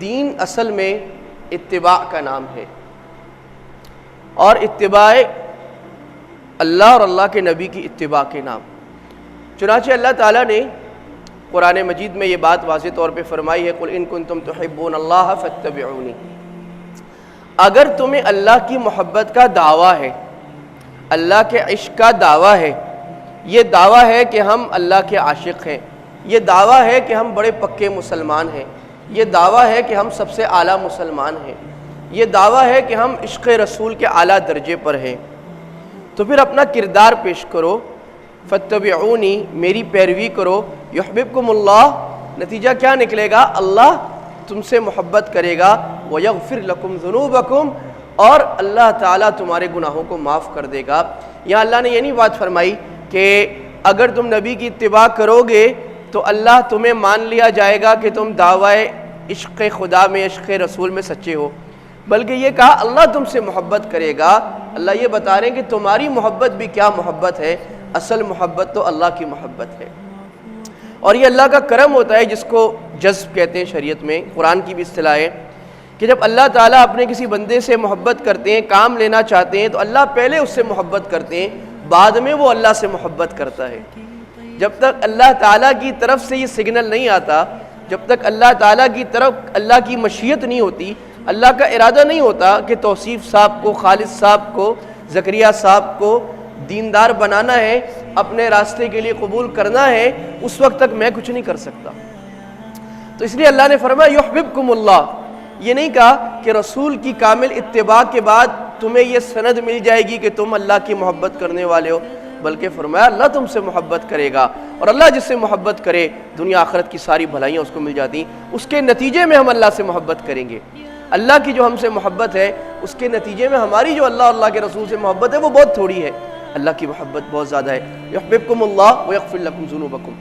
دین اصل میں اتباع کا نام ہے، اور اتباع اللہ اور اللہ کے نبی کی اتباع کے نام۔ چنانچہ اللہ تعالیٰ نے قرآن مجید میں یہ بات واضح طور پہ فرمائی ہے، قُلْ إِن كُنتُمْ تُحِبُّونَ اللَّهَ فَاتَّبِعُونِي۔ اگر تمہیں اللہ کی محبت کا دعویٰ ہے، اللہ کے عشق کا دعویٰ ہے، یہ دعویٰ ہے کہ ہم اللہ کے عاشق ہیں، یہ دعویٰ ہے کہ ہم بڑے پکے مسلمان ہیں، یہ دعویٰ ہے کہ ہم سب سے اعلیٰ مسلمان ہیں، یہ دعویٰ ہے کہ ہم عشق رسول کے اعلیٰ درجے پر ہیں، تو پھر اپنا کردار پیش کرو، فَاتَّبِعُونِی، میری پیروی کرو، یحببکم اللہ، نتیجہ کیا نکلے گا؟ اللہ تم سے محبت کرے گا، وَیَغْفِرْ لَكُمْ ذُنُوبَكُمْ، اور اللہ تعالیٰ تمہارے گناہوں کو معاف کر دے گا۔ یہاں اللہ نے یہ نہیں بات فرمائی کہ اگر تم نبی کی اتباع کرو گے تو اللہ تمہیں مان لیا جائے گا کہ تم دعوی عشق خدا میں، عشق رسول میں سچے ہو، بلکہ یہ کہا اللہ تم سے محبت کرے گا۔ اللہ یہ بتا رہے ہیں کہ تمہاری محبت بھی کیا محبت ہے، اصل محبت تو اللہ کی محبت ہے، اور یہ اللہ کا کرم ہوتا ہے جس کو جذب کہتے ہیں شریعت میں، قرآن کی بھی اصطلاح ہے کہ جب اللہ تعالیٰ اپنے کسی بندے سے محبت کرتے ہیں، کام لینا چاہتے ہیں، تو اللہ پہلے اس سے محبت کرتے ہیں، بعد میں وہ اللہ سے محبت کرتا ہے۔ جب تک اللہ تعالیٰ کی طرف سے یہ سگنل نہیں آتا، جب تک اللہ تعالیٰ کی طرف اللہ کی مشیت نہیں ہوتی، اللہ کا ارادہ نہیں ہوتا کہ توصیف صاحب کو، خالد صاحب کو، زکریا صاحب کو دیندار بنانا ہے، اپنے راستے کے لیے قبول کرنا ہے، اس وقت تک میں کچھ نہیں کر سکتا۔ تو اس لیے اللہ نے فرمایا یحببکم اللہ، یہ نہیں کہا کہ رسول کی کامل اتباع کے بعد تمہیں یہ سند مل جائے گی کہ تم اللہ کی محبت کرنے والے ہو، بلکہ فرمایا اللہ تم سے محبت کرے گا، اور اللہ جس سے محبت کرے دنیا آخرت کی ساری بھلائیاں اس کو مل جاتی، اس کے نتیجے میں ہم اللہ سے محبت کریں گے۔ اللہ کی جو ہم سے محبت ہے اس کے نتیجے میں ہماری جو اللہ اور اللہ کے رسول سے محبت ہے وہ بہت تھوڑی ہے، اللہ کی محبت بہت زیادہ ہے۔ یحببکم اللہ ویغفر لکم ذنوبکم۔